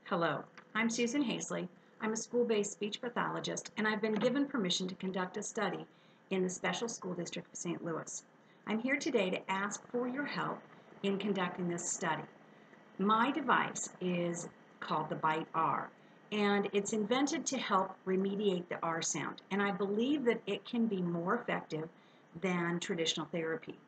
Hello, I'm Susan Hazley. I'm a school-based speech pathologist, and I've been given permission to conduct a study in the Special School District of St. Louis. I'm here today to ask for your help in conducting this study. My device is called the Bite R, and it's invented to help remediate the R sound, and I believe that it can be more effective than traditional therapy.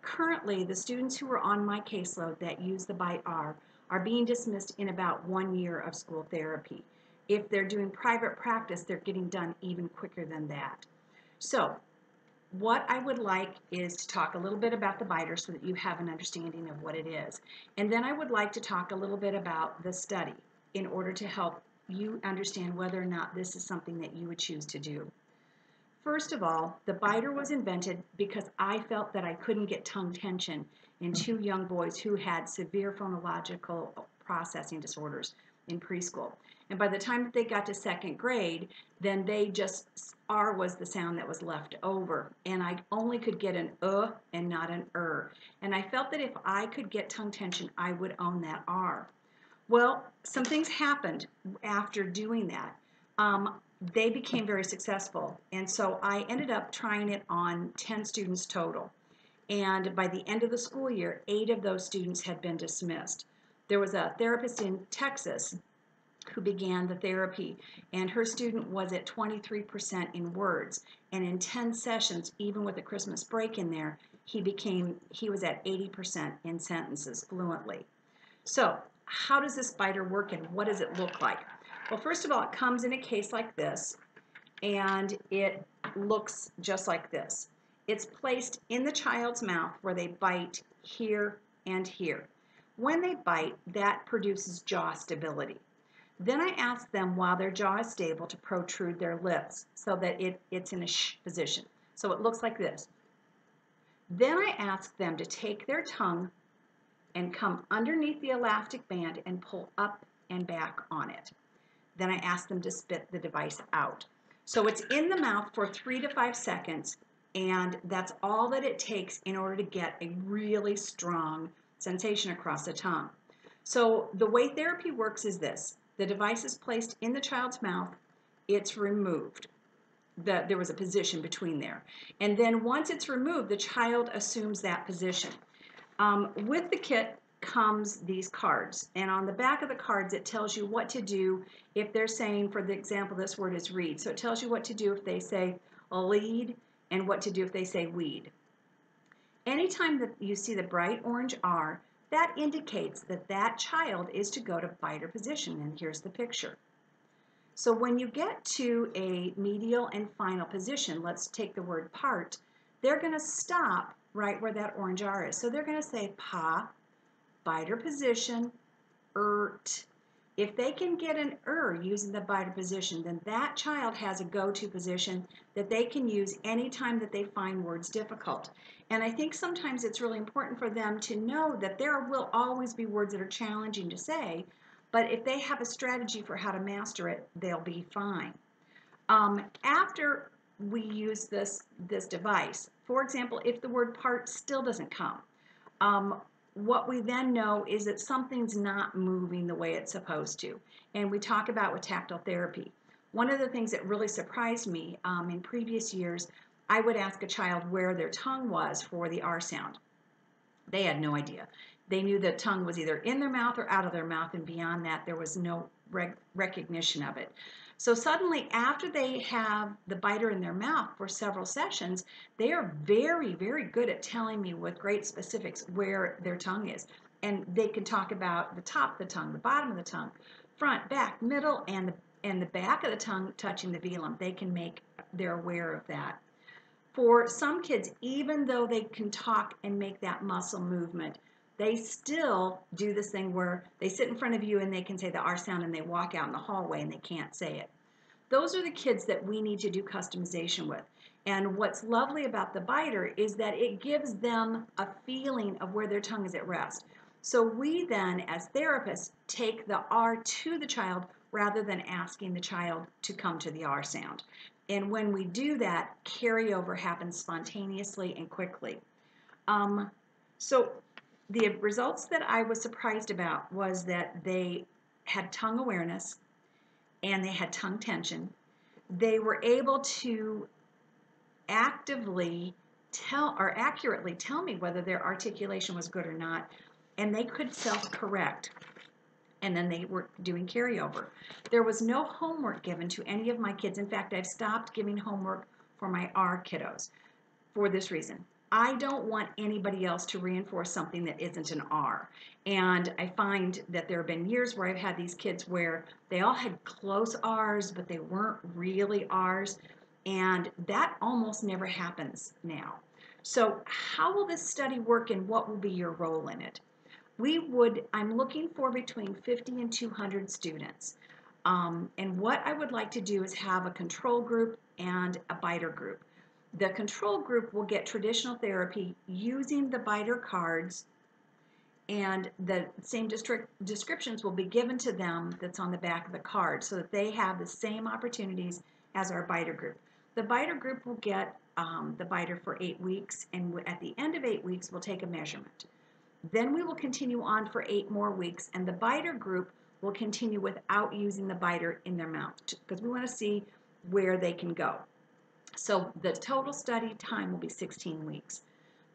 Currently, the students who are on my caseload that use the Bite R are being dismissed in about 1 year of school therapy. If they're doing private practice, they're getting done even quicker than that. So, what I would like is to talk a little bit about the biter so that you have an understanding of what it is. And then I would like to talk a little bit about the study in order to help you understand whether or not this is something that you would choose to do. First of all, the biter was invented because I felt that I couldn't get tongue tension in two young boys who had severe phonological processing disorders in preschool. And by the time that they got to second grade, then they just, R was the sound that was left over. And I only could get an and not an And I felt that if I could get tongue tension, I would own that R. Well, some things happened after doing that. They became very successful, and so I ended up trying it on 10 students total. And by the end of the school year, 8 of those students had been dismissed. There was a therapist in Texas who began the therapy, and her student was at 23% in words. And in 10 sessions, even with a Christmas break in there, he was at 80% in sentences fluently. So how does this biter work and what does it look like? Well, first of all, it comes in a case like this, and it looks just like this. It's placed in the child's mouth where they bite here and here. When they bite, that produces jaw stability. Then I ask them while their jaw is stable to protrude their lips so that it's in a shh position. So it looks like this. Then I ask them to take their tongue and come underneath the elastic band and pull up and back on it. Then I ask them to spit the device out. So it's in the mouth for 3 to 5 seconds, and that's all that it takes in order to get a really strong sensation across the tongue. So the way therapy works is this. The device is placed in the child's mouth, it's removed. There was a position between there. And then once it's removed, the child assumes that position. With the kit comes these cards, and on the back of the cards it tells you what to do if they're saying, for the example, this word is read. So it tells you what to do if they say lead and what to do if they say weed. Anytime that you see the bright orange R, that indicates that that child is to go to biter position, and here's the picture. So when you get to a medial and final position, let's take the word part, they're going to stop right where that orange R is. So they're going to say pa, biter position, If they can get an using the biter position, then that child has a go-to position that they can use anytime that they find words difficult. And I think sometimes it's really important for them to know that there will always be words that are challenging to say, but if they have a strategy for how to master it, they'll be fine. After we use this device, for example, if the word part still doesn't come, what we then know is that something's not moving the way it's supposed to. And we talk about with tactile therapy. One of the things that really surprised me in previous years, I would ask a child where their tongue was for the R sound. They had no idea. They knew the tongue was either in their mouth or out of their mouth, and beyond that, there was no recognition of it. So suddenly, after they have the biter in their mouth for several sessions, they are very, very good at telling me with great specifics where their tongue is. And they can talk about the top of the tongue, the bottom of the tongue, front, back, middle, and the back of the tongue touching the velum. They're aware of that. For some kids, even though they can talk and make that muscle movement, they still do this thing where they sit in front of you and they can say the R sound and they walk out in the hallway and they can't say it. Those are the kids that we need to do customization with. And what's lovely about the biter is that it gives them a feeling of where their tongue is at rest. So we then, as therapists, take the R to the child rather than asking the child to come to the R sound. And when we do that, carryover happens spontaneously and quickly. So the results that I was surprised about was that they had tongue awareness and they had tongue tension. They were able to actively accurately tell me whether their articulation was good or not, and they could self-correct. And then they were doing carryover. There was no homework given to any of my kids. In fact, I've stopped giving homework for my R kiddos for this reason. I don't want anybody else to reinforce something that isn't an R. And I find that there have been years where I've had these kids where they all had close R's, but they weren't really R's. And that almost never happens now. So how will this study work and what will be your role in it? I'm looking for between 50 and 200 students. And what I would like to do is have a control group and a biter group. The control group will get traditional therapy using the biter cards, and the same descriptions will be given to them that's on the back of the card so that they have the same opportunities as our biter group. The biter group will get the biter for 8 weeks, and at the end of 8 weeks, we'll take a measurement. Then we will continue on for 8 more weeks, and the biter group will continue without using the biter in their mouth because we want to see where they can go. So the total study time will be 16 weeks.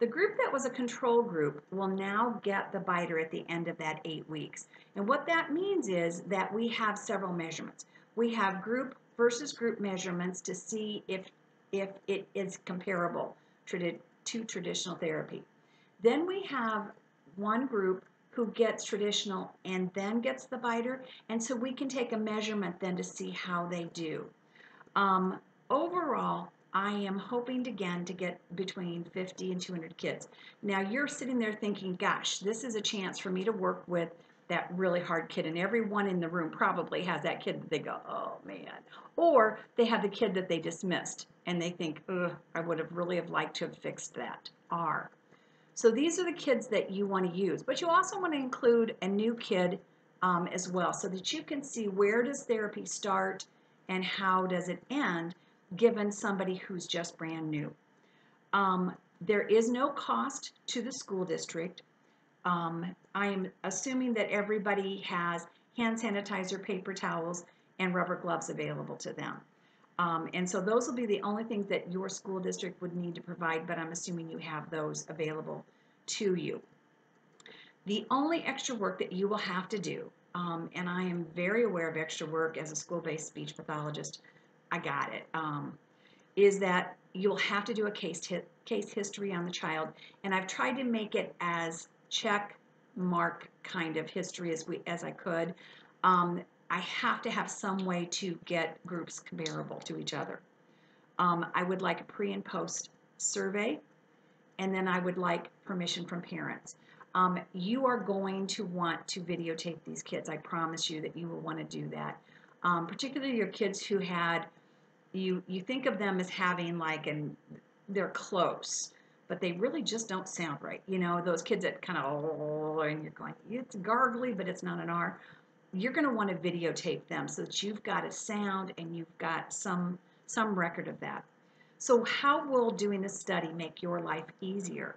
The group that was a control group will now get the biter at the end of that 8 weeks. And what that means is that we have several measurements. We have group versus group measurements to see if it is comparable to traditional therapy. Then we have one group who gets traditional and then gets the biter, and so we can take a measurement then to see how they do. Overall, I am hoping again to get between 50 and 200 kids. Now you're sitting there thinking, gosh, this is a chance for me to work with that really hard kid, and everyone in the room probably has that kid that they go, oh man. Or they have the kid that they dismissed and they think, ugh, I would have really liked to have fixed that R. So these are the kids that you want to use, but you also want to include a new kid as well so that you can see where does therapy start and how does it end given somebody who's just brand new. There is no cost to the school district. I'm assuming that everybody has hand sanitizer, paper towels, and rubber gloves available to them. And so those will be the only things that your school district would need to provide, but I'm assuming you have those available to you. The only extra work that you will have to do, and I am very aware of extra work as a school-based speech pathologist, I got it, is that you'll have to do a case history on the child, and I've tried to make it as check mark kind of history as I could. I have to have some way to get groups comparable to each other. I would like a pre and post survey, and then I would like permission from parents. You are going to want to videotape these kids. I promise you that you will want to do that. Particularly your kids who had, you think of them as having they're close, but they really just don't sound right. You know, those kids that kind of, and you're going, it's gargly, but it's not an R. You're going to want to videotape them so that you've got a sound and you've got some record of that. So how will doing this study make your life easier?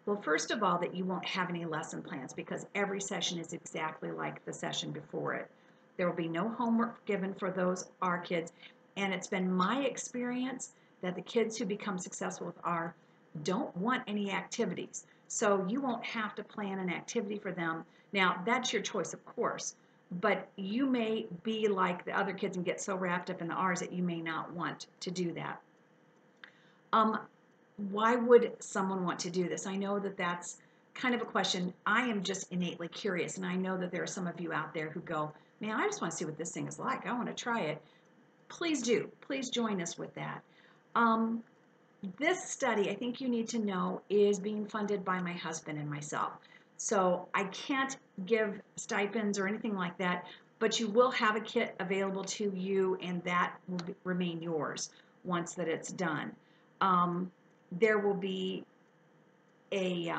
Well, first of all, that you won't have any lesson plans because every session is exactly like the session before it. There will be no homework given for those R kids, and it's been my experience that the kids who become successful with R don't want any activities. So you won't have to plan an activity for them. Now, that's your choice, of course. But you may be like the other kids and get so wrapped up in the R's that you may not want to do that. Why would someone want to do this? I know that that's kind of a question. I am just innately curious, and I know that there are some of you out there who go, man, I just want to see what this thing is like. I want to try it. Please do. Please join us with that. This study, I think you need to know, is being funded by my husband and myself. So I can't give stipends or anything like that, but you will have a kit available to you, and that will remain yours once that it's done. There will be a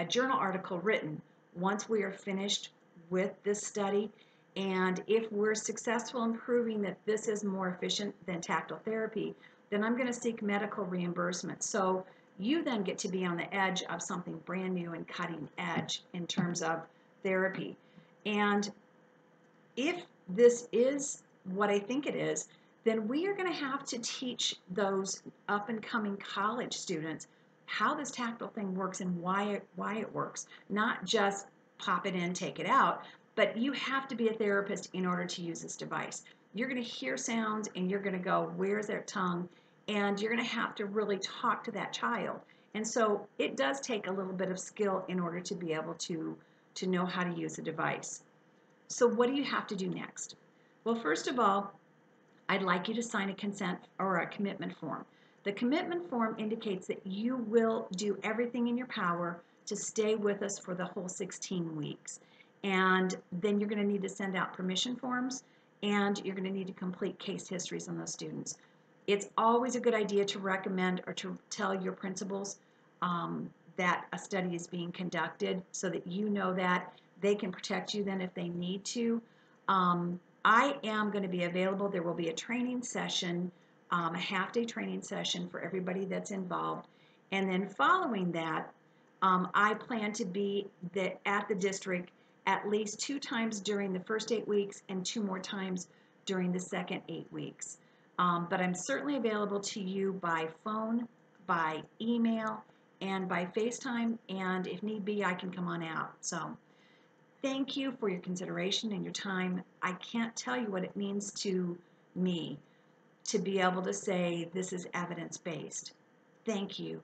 journal article written once we are finished with this study, and if we're successful in proving that this is more efficient than tactile therapy, then I'm going to seek medical reimbursement. So you then get to be on the edge of something brand new and cutting edge in terms of therapy. And if this is what I think it is, then we are going to have to teach those up and coming college students how this tactile thing works and why it works. Not just pop it in, take it out, but you have to be a therapist in order to use this device. You're going to hear sounds and you're going to go, where's their tongue? And you're going to have to really talk to that child. And so it does take a little bit of skill in order to be able to know how to use a device. So what do you have to do next? Well, first of all, I'd like you to sign a consent or a commitment form. The commitment form indicates that you will do everything in your power to stay with us for the whole 16 weeks. And then you're going to need to send out permission forms, and you're going to need to complete case histories on those students. It's always a good idea to recommend or to tell your principals that a study is being conducted so that you know that they can protect you then if they need to. I am going to be available. There will be a training session, a half-day training session for everybody that's involved. And then following that, I plan to be at the district at least 2 times during the first 8 weeks and 2 more times during the second 8 weeks. But I'm certainly available to you by phone, by email, and by FaceTime. And if need be, I can come on out. So thank you for your consideration and your time. I can't tell you what it means to me to be able to say this is evidence-based. Thank you.